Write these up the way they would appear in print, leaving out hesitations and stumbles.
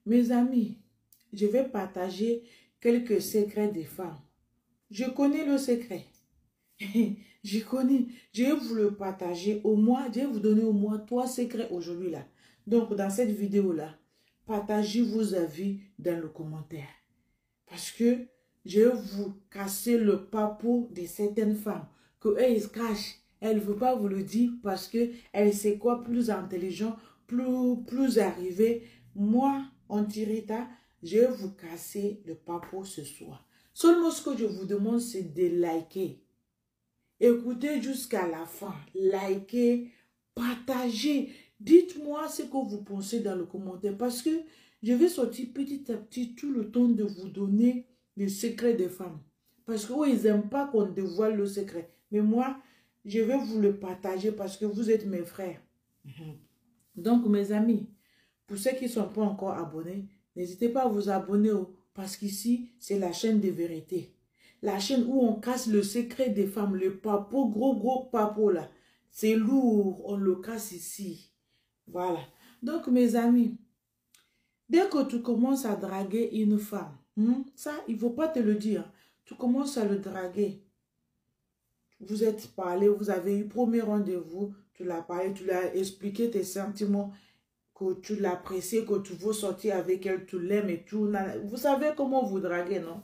Mes amis, je vais partager quelques secrets des femmes. Je connais le secret. Je connais. Je vais vous le partager au moins. Je vais vous donner au moins 3 secrets aujourd'hui là. Donc, dans cette vidéo-là, partagez vos avis dans le commentaire. Parce que je vais vous casser le papeau de certaines femmes. Qu'elles se cachent. Elles ne veulent pas vous le dire parce qu'elles c'est quoi plus intelligent, plus arrivé. Moi, Antirita, je vais vous casser le papeau ce soir. Seulement ce que je vous demande, c'est de liker. Écoutez jusqu'à la fin. Likez, partagez. Dites-moi ce que vous pensez dans le commentaire. Parce que je vais sortir petit à petit tout le temps de vous donner les secrets des femmes. Parce qu'eux, ils n'aiment pas qu'on dévoile le secret. Mais moi, je vais vous le partager parce que vous êtes mes frères. Donc, mes amis, pour ceux qui ne sont pas encore abonnés, n'hésitez pas à vous abonner parce qu'ici, c'est la chaîne de vérité. La chaîne où on casse le secret des femmes, le papeau, gros papeau là. C'est lourd, on le casse ici. Voilà. Donc, mes amis, dès que tu commences à draguer une femme, ça, il ne faut pas te le dire. Tu commences à le draguer. Vous êtes parlé, vous avez eu premier rendez-vous, tu l'as parlé, tu l'as expliqué tes sentiments, que tu l'apprécies, que tu veux sortir avec elle, tu l'aimes et tout. Vous savez comment vous draguer, non?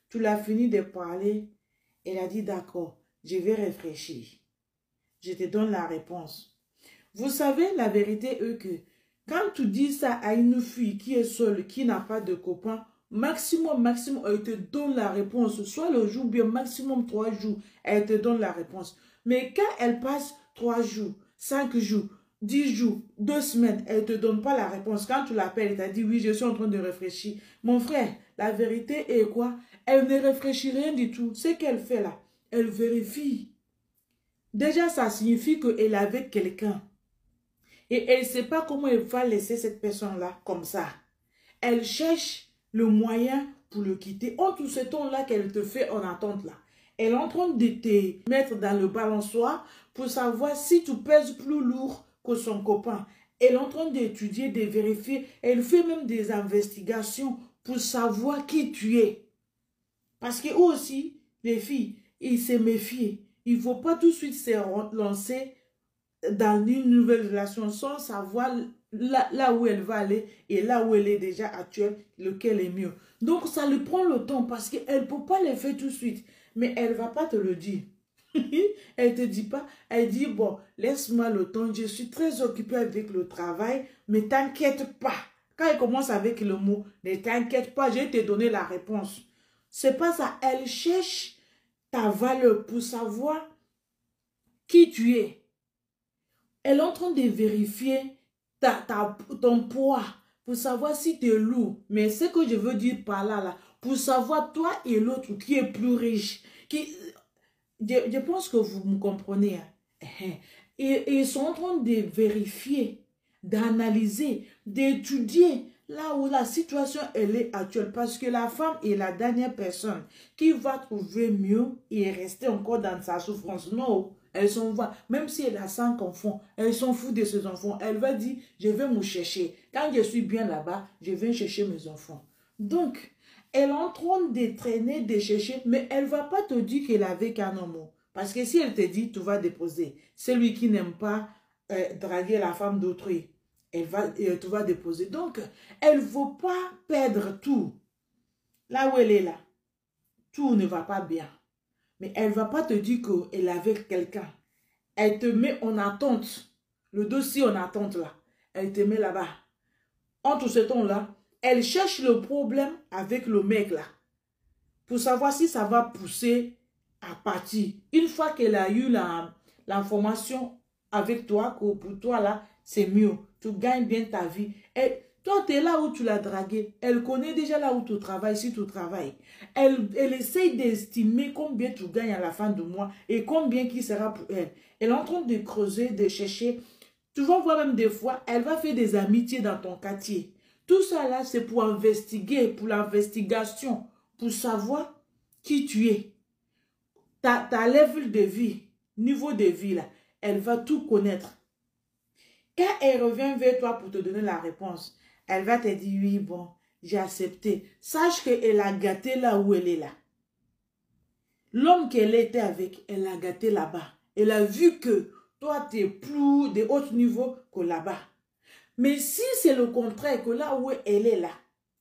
Tu l'as fini de parler, elle a dit d'accord, je vais réfléchir. Je te donne la réponse. Vous savez la vérité, que quand tu dis ça à une fille qui est seule, qui n'a pas de copain, maximum, elle te donne la réponse. Soit le jour, bien maximum 3 jours, elle te donne la réponse. Mais quand elle passe 3 jours, 5 jours, 10 jours, 2 semaines, elle ne te donne pas la réponse. Quand tu l'appelles, elle t'a dit oui, je suis en train de réfléchir. Mon frère, la vérité est quoi? Elle ne réfléchit rien du tout. Ce qu'elle fait là, elle vérifie. Déjà, ça signifie qu'elle est avec quelqu'un. Et elle ne sait pas comment elle va laisser cette personne-là comme ça. Elle cherche le moyen pour le quitter. En tout ce temps-là qu'elle te fait en attente là. Elle est en train de te mettre dans le balançoire pour savoir si tu pèses plus lourd que son copain. Elle est en train d'étudier, de vérifier. Elle fait même des investigations pour savoir qui tu es. Parce que eux aussi, les filles, ils se méfient. Il ne faut pas tout de suite se lancer dans une nouvelle relation sans savoir là où elle va aller et là où elle est déjà actuelle, lequel est mieux. Donc, ça lui prend le temps parce qu'elle ne peut pas le faire tout de suite. Mais elle ne va pas te le dire. Elle ne te dit pas, elle dit, bon, laisse-moi le temps, je suis très occupée avec le travail, mais t'inquiète pas. Quand elle commence avec le mot, ne t'inquiète pas, je vais te donner la réponse. C'est pas ça, elle cherche ta valeur pour savoir qui tu es. Elle est en train de vérifier ton poids pour savoir si tu es lourd. Mais ce que je veux dire par là, pour savoir toi et l'autre qui est plus riche. Je pense que vous me comprenez. Et ils sont en train de vérifier, d'analyser, d'étudier là où la situation elle est actuelle. Parce que la femme est la dernière personne qui va trouver mieux et rester encore dans sa souffrance. Non. Elle s'en va, même si elle a 5 enfants, elle s'en fout de ses enfants. Elle va dire, je vais me chercher. Quand je suis bien là-bas, je vais chercher mes enfants. Donc, elle est en train de traîner, de chercher, mais elle ne va pas te dire qu'elle est avec un homme. Parce que si elle te dit, tu vas déposer. Celui qui n'aime pas draguer la femme d'autrui, tu vas déposer. Donc, elle ne veut pas perdre tout. Là où elle est là, tout ne va pas bien. Mais elle ne va pas te dire qu'elle est avec quelqu'un. Elle te met en attente. Le dossier en attente là. Elle te met là-bas. Entre ce temps-là, elle cherche le problème avec le mec là. Pour savoir si ça va pousser à partir. Une fois qu'elle a eu l'information avec toi, que pour toi là, c'est mieux. Tu gagnes bien ta vie. Toi, tu es là où tu l'as dragué. Elle connaît déjà là où tu travailles, si tu travailles. Elle essaye d'estimer combien tu gagnes à la fin du mois et combien qui sera pour elle. Elle est en train de creuser, de chercher. Tu vas voir même des fois, elle va faire des amitiés dans ton quartier. Tout ça là, c'est pour investiguer, pour l'investigation, pour savoir qui tu es. Ta level de vie, niveau de vie là, elle va tout connaître. Quand elle revient vers toi pour te donner la réponse, Elle va te dire, oui, bon, j'ai accepté. Sache qu'elle a gâté là où elle est là. L'homme qu'elle était avec, elle a gâté là-bas. Elle a vu que toi, tu es plus de haut niveau que là-bas. Mais si c'est le contraire, que là où elle est là,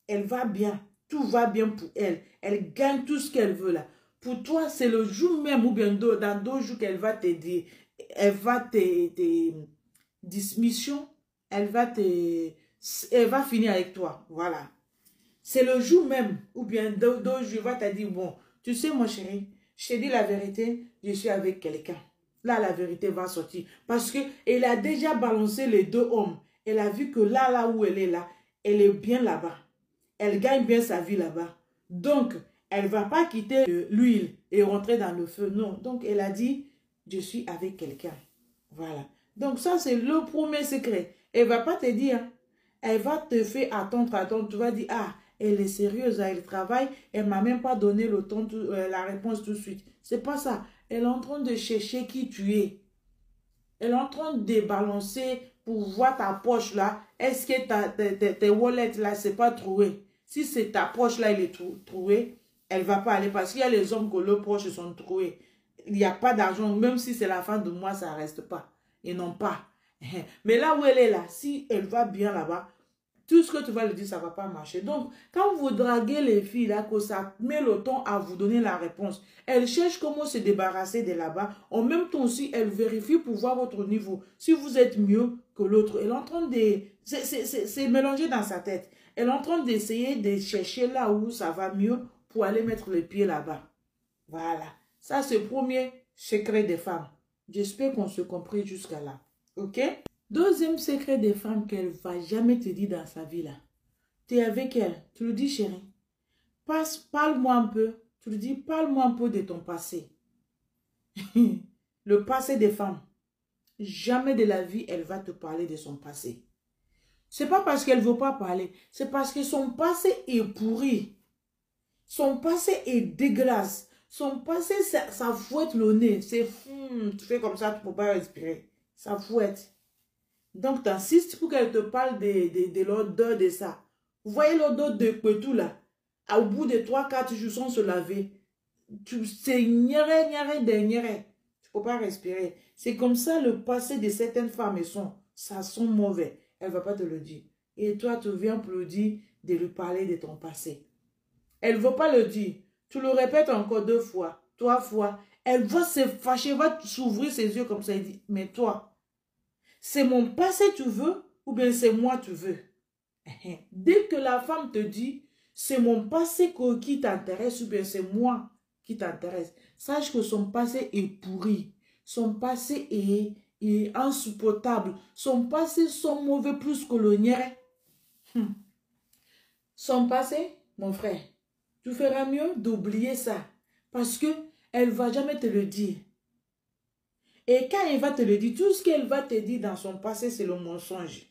elle va bien, tout va bien pour elle. Elle gagne tout ce qu'elle veut là. Pour toi, c'est le jour même ou bien dans 2 jours qu'elle va te dire, elle va te dismission, elle va finir avec toi. Voilà. C'est le jour même ou bien 2 jours, elle va te dire, bon, tu sais mon chéri, je te dis la vérité, je suis avec quelqu'un. Là, la vérité va sortir. Parce qu'elle a déjà balancé les 2 hommes. Elle a vu que là où elle est là, elle est bien là-bas. Elle gagne bien sa vie là-bas. Donc, elle ne va pas quitter l'huile et rentrer dans le feu. Non. Donc, elle a dit, je suis avec quelqu'un. Voilà. Donc, ça, c'est le premier secret. Elle ne va pas te dire. Elle va te faire attendre. Tu vas dire, ah, elle est sérieuse, elle travaille. Elle ne m'a même pas donné le temps, la réponse tout de suite. Ce n'est pas ça. Elle est en train de chercher qui tu es. Elle est en train de balancer pour voir ta poche là. Est-ce que tes wallets là, c'est pas trouvé? Si c'est ta poche là, elle est trouée, elle va pas aller parce qu'il y a les hommes que leurs poches sont troués. Il n'y a pas d'argent, même si c'est la fin de mois, ça reste pas. Ils n'ont pas. Mais là où elle est là, si elle va bien là-bas, tout ce que tu vas lui dire, ça ne va pas marcher. Donc, quand vous draguez les filles, là, que ça met le temps à vous donner la réponse, elles cherchent comment se débarrasser de là-bas. En même temps aussi, elles vérifient pour voir votre niveau. Si vous êtes mieux que l'autre, elle est en train de... C'est mélangé dans sa tête. Elle est en train d'essayer de chercher là où ça va mieux pour aller mettre les pieds là-bas. Voilà. Ça, c'est le premier secret des femmes. J'espère qu'on se comprend jusqu'à là. OK? Deuxième secret des femmes qu'elle ne va jamais te dire dans sa vie là. Tu es avec elle, tu lui dis chérie, parle-moi un peu. Tu lui dis parle-moi un peu de ton passé. Le passé des femmes. Jamais de la vie elle va te parler de son passé. C'est pas parce qu'elle ne veut pas parler, c'est parce que son passé est pourri. Son passé est dégueulasse. Son passé, ça fouette le nez. C'est tu fais comme ça, tu ne peux pas respirer. Ça fouette. Donc, tu insistes pour qu'elle te parle de l'odeur de ça. Vous voyez l'odeur de Petou là? Au bout de 3-4 jours sans se laver, c'est nyere, nyere, de nyere. Tu ne peux pas respirer. C'est comme ça le passé de certaines femmes. Ça sent mauvais. Elle ne va pas te le dire. Et toi, tu viens pour lui dire de lui parler de ton passé. Elle ne veut pas le dire. Tu le répètes encore 2 fois, 3 fois. Elle va se fâcher, va s'ouvrir ses yeux comme ça. Elle dit, mais toi, c'est mon passé tu veux ou bien c'est moi tu veux? Dès que la femme te dit, c'est mon passé qui t'intéresse ou bien c'est moi qui t'intéresse, sache que son passé est pourri. Son passé est insupportable. Son passé sont mauvais plus que le nien. Son passé, mon frère, tu feras mieux d'oublier ça. Parce que elle ne va jamais te le dire. Et quand elle va te le dire, tout ce qu'elle va te dire dans son passé, c'est le mensonge.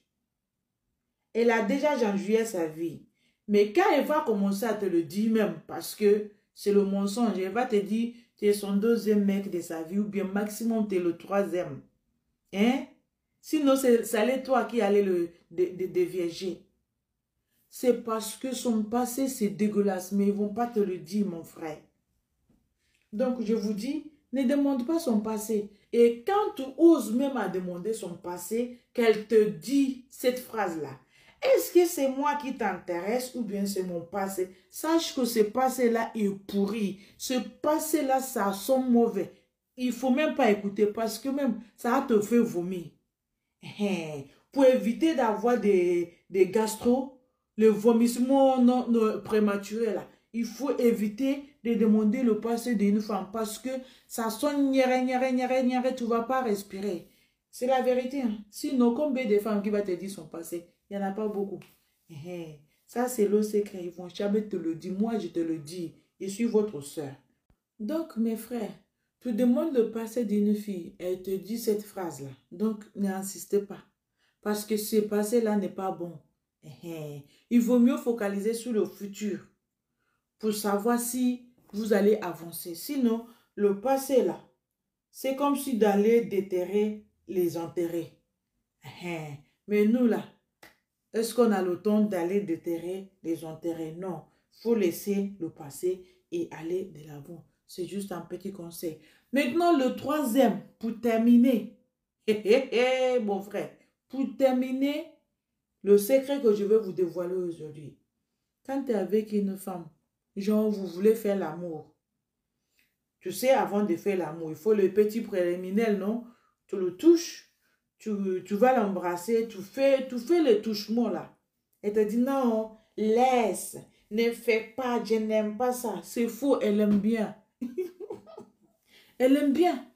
Elle a déjà janvié sa vie. Mais quand elle va commencer à te le dire même, parce que c'est le mensonge, elle va te dire, tu es son 2e mec de sa vie, ou bien maximum, tu es le 3e. Hein? Sinon, c'est toi qui allais le dévierger. C'est parce que son passé, c'est dégueulasse, mais ils ne vont pas te le dire, mon frère. Donc, je vous dis, ne demande pas son passé. Et quand tu oses même à demander son passé, qu'elle te dit cette phrase-là, est-ce que c'est moi qui t'intéresse ou bien c'est mon passé? Sache que ce passé-là est pourri. Ce passé-là, ça sent mauvais. Il ne faut même pas écouter parce que même ça te fait vomir. Pour éviter d'avoir des gastro, le vomissement non prématuré là, il faut éviter de demander le passé d'une femme parce que ça sonne nyere, nyere, nyere, nyere, tu ne vas pas respirer. C'est la vérité. Hein? Sinon, combien de femmes qui vont te dire son passé? Il n'y en a pas beaucoup. Ça, c'est le secret. Ils vont jamais te le dire. Moi, je te le dis. Je suis votre soeur. Donc, mes frères, tu demandes le passé d'une fille. Elle te dit cette phrase-là. Donc, n'insistez pas. Parce que ce passé-là n'est pas bon. Il vaut mieux focaliser sur le futur pour savoir si vous allez avancer. Sinon, le passé là, c'est comme si d'aller déterrer les enterrer. Mais nous là, Est-ce qu'on a le temps d'aller déterrer les enterrer? Non. Il faut laisser le passé et aller de l'avant. C'est juste un petit conseil. Maintenant, le troisième, pour terminer. Mon frère, pour terminer, le secret que je vais vous dévoiler aujourd'hui. Quand tu es avec une femme, genre vous voulez faire l'amour. Tu sais, avant de faire l'amour, il faut le petit préliminaire, non? Tu le touches, tu vas l'embrasser, tu fais le touchement là. Elle te dit non, laisse, ne fais pas, je n'aime pas ça. C'est faux, elle aime bien. Elle aime bien.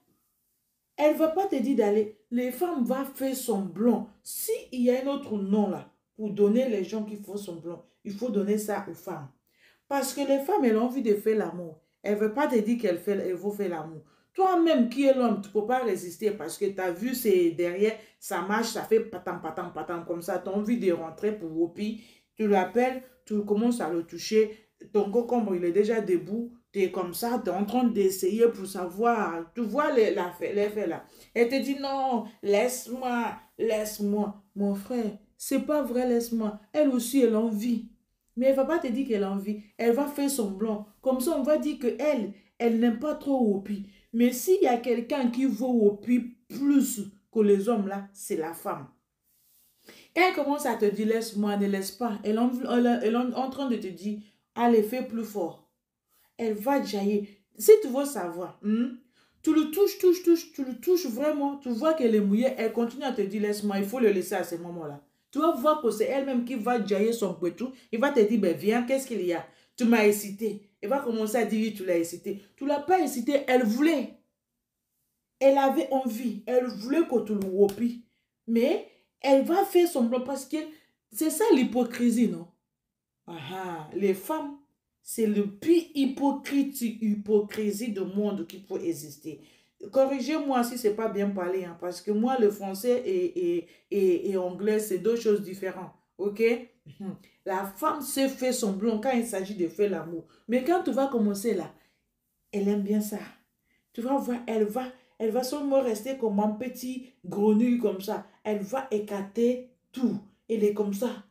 Elle ne va pas te dire d'aller. Les femmes vont faire semblant. S'il y a un autre nom là, pour donner les gens qui font semblant, il faut donner ça aux femmes. Parce que les femmes, elles ont envie de faire l'amour. Elle ne veut pas te dire qu'elle veut faire l'amour. Toi-même qui es l'homme, tu ne peux pas résister parce que tu as vu, c'est derrière, ça marche, ça fait patam, patam, patam comme ça. Tu as envie de rentrer pour whoopie. Tu l'appelles, tu commences à le toucher. Ton concombre, il est déjà debout. Tu es comme ça, tu es en train d'essayer pour savoir. Tu vois les faits là. Elle te dit non, laisse-moi, laisse-moi. Mon frère, c'est pas vrai, laisse-moi. Elle aussi, elle a envie. Mais elle ne va pas te dire qu'elle a envie. Elle va faire semblant. Comme ça, on va dire qu'elle, elle n'aime pas trop Whoopi. Mais s'il y a quelqu'un qui veut Whoopi plus que les hommes là, c'est la femme. Quand elle commence à te dire laisse-moi, ne laisse pas, elle est en train de te dire allez, fais plus fort. Elle va jaillir. Si tu veux savoir, tu le touches, tu le touches vraiment, tu vois qu'elle est mouillée, elle continue à te dire laisse-moi, il faut le laisser à ce moment-là. Tu vas voir que c'est elle-même qui va jaillir son couteau. Il va te dire, ben viens, qu'est-ce qu'il y a? Tu m'as excité. Elle va commencer à dire, oui, tu l'as excité. Tu ne l'as pas excité, elle voulait. Elle avait envie. Elle voulait que tu le whoopis. Mais elle va faire semblant parce que c'est ça l'hypocrisie, non? Les femmes, c'est le pire hypocrisie du monde qui peut exister. Corrigez-moi si c'est pas bien parlé, hein, parce que moi, le français et anglais, c'est deux choses différentes. Ok? La femme se fait semblant quand il s'agit de faire l'amour. Mais quand tu vas commencer là, elle aime bien ça. Tu vas voir, elle va seulement rester comme un petit grenouille comme ça. Elle va écarter tout. Elle est comme ça.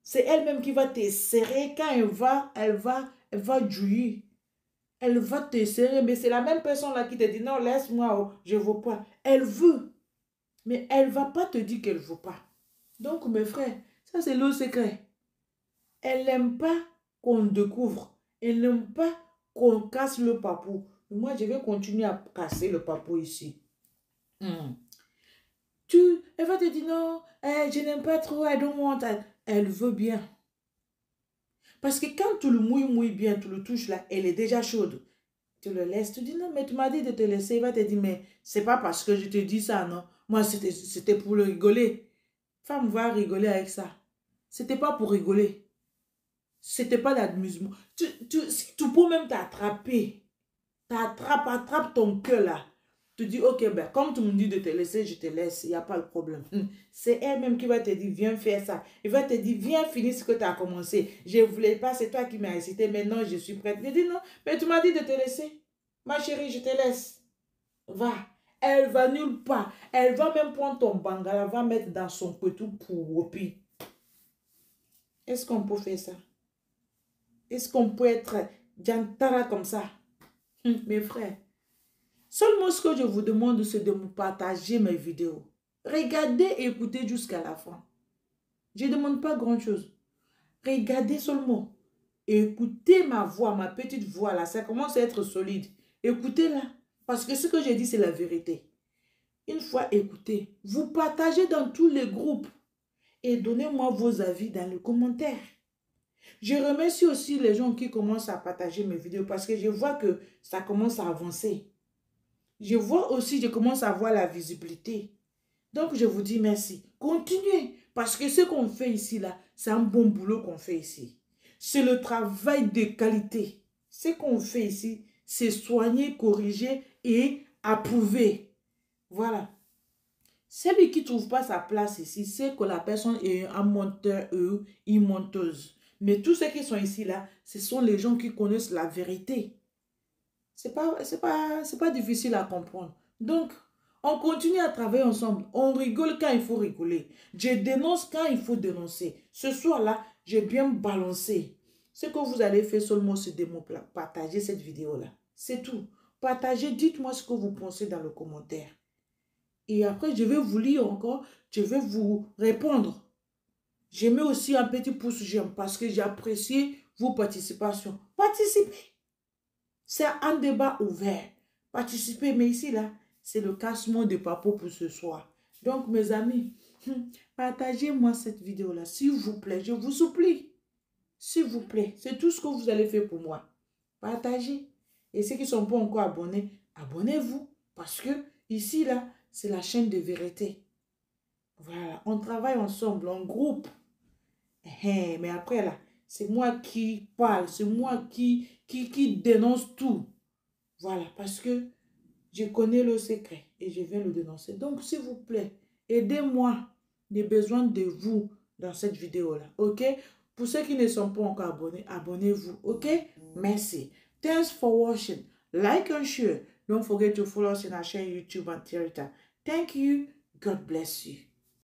C'est elle-même qui va te serrer quand elle va jouir. Elle va te serrer, mais c'est la même personne là qui te dit non, laisse-moi, oh, je ne veux pas. Elle veut, mais elle ne va pas te dire qu'elle ne veut pas. Donc, mes frères, ça c'est le secret. Elle n'aime pas qu'on découvre. Elle n'aime pas qu'on casse le papou. Moi, je vais continuer à casser le papou ici. Elle va te dire non, je n'aime pas trop, I don't want. Elle veut bien. Parce que quand tu le mouilles bien, tu le touches là, elle est déjà chaude. Tu le laisses, tu dis non, mais tu m'as dit de te laisser. Il va te dire, mais c'est pas parce que je te dis ça, non. Moi, c'était pour le rigoler. Femme va rigoler avec ça. C'était pas pour rigoler. C'était pas d'amusement. Si tu peux même t'attraper, attrape ton cœur là. Tu dis, ok, ben, comme tu me dis de te laisser, je te laisse, il n'y a pas de problème. C'est elle-même qui va te dire, viens faire ça. Il va te dire, viens finir ce que tu as commencé. Je ne voulais pas, c'est toi qui m'as incité, maintenant je suis prête. Je dis, non, mais tu m'as dit de te laisser. Ma chérie, je te laisse. Va. Elle va nulle part. Elle va même prendre ton bangala, va mettre dans son couteau pour whoopie. Est-ce qu'on peut faire ça? Est-ce qu'on peut être jantara comme ça? Mes frères. Seulement ce que je vous demande, c'est de me partager mes vidéos. Regardez et écoutez jusqu'à la fin. Je ne demande pas grand-chose. Regardez seulement. Écoutez ma voix, ma petite voix là. Ça commence à être solide. Écoutez-la. Parce que ce que j'ai dit, c'est la vérité. Une fois écouté, vous partagez dans tous les groupes. Et donnez-moi vos avis dans les commentaires. Je remercie aussi les gens qui commencent à partager mes vidéos parce que je vois que ça commence à avancer. Je vois aussi, je commence à voir la visibilité. Donc, je vous dis merci. Continuez. Parce que ce qu'on fait ici, là, c'est un bon boulot qu'on fait ici. C'est le travail de qualité. Ce qu'on fait ici, c'est soigner, corriger et approuver. Voilà. Celui qui ne trouve pas sa place ici, c'est que la personne est un monteur ou une monteuse. Mais tous ceux qui sont ici, là, ce sont les gens qui connaissent la vérité. C'est pas difficile à comprendre. Donc, On continue à travailler ensemble. On rigole quand il faut rigoler. Je dénonce quand il faut dénoncer. Ce soir-là, j'ai bien balancé. Ce que vous allez faire seulement, c'est de me partager cette vidéo-là. C'est tout. Partagez, dites-moi ce que vous pensez dans le commentaire. Et après, je vais vous lire encore. Je vais vous répondre. Je mets aussi un petit pouce j'aime parce que j'ai apprécié vos participations. Participez. C'est un débat ouvert. Participez, mais ici, là, c'est le cassement de papo pour ce soir. Donc, mes amis, partagez-moi cette vidéo-là, s'il vous plaît. Je vous supplie. S'il vous plaît. C'est tout ce que vous allez faire pour moi. Partagez. Et ceux qui ne sont pas encore abonnés, abonnez-vous. Parce que ici, là, c'est la chaîne de vérité. Voilà. On travaille ensemble, en groupe. Mais après, là, c'est moi qui parle. C'est moi qui dénonce tout. Voilà. Parce que je connais le secret et je viens le dénoncer. Donc, s'il vous plaît, aidez-moi. J'ai besoin de vous dans cette vidéo-là. OK? Pour ceux qui ne sont pas encore abonnés, abonnez-vous. OK? Merci. Thanks for watching. Like and share. Don't forget to follow us in our channel YouTube and Twitter. Thank you. God bless you.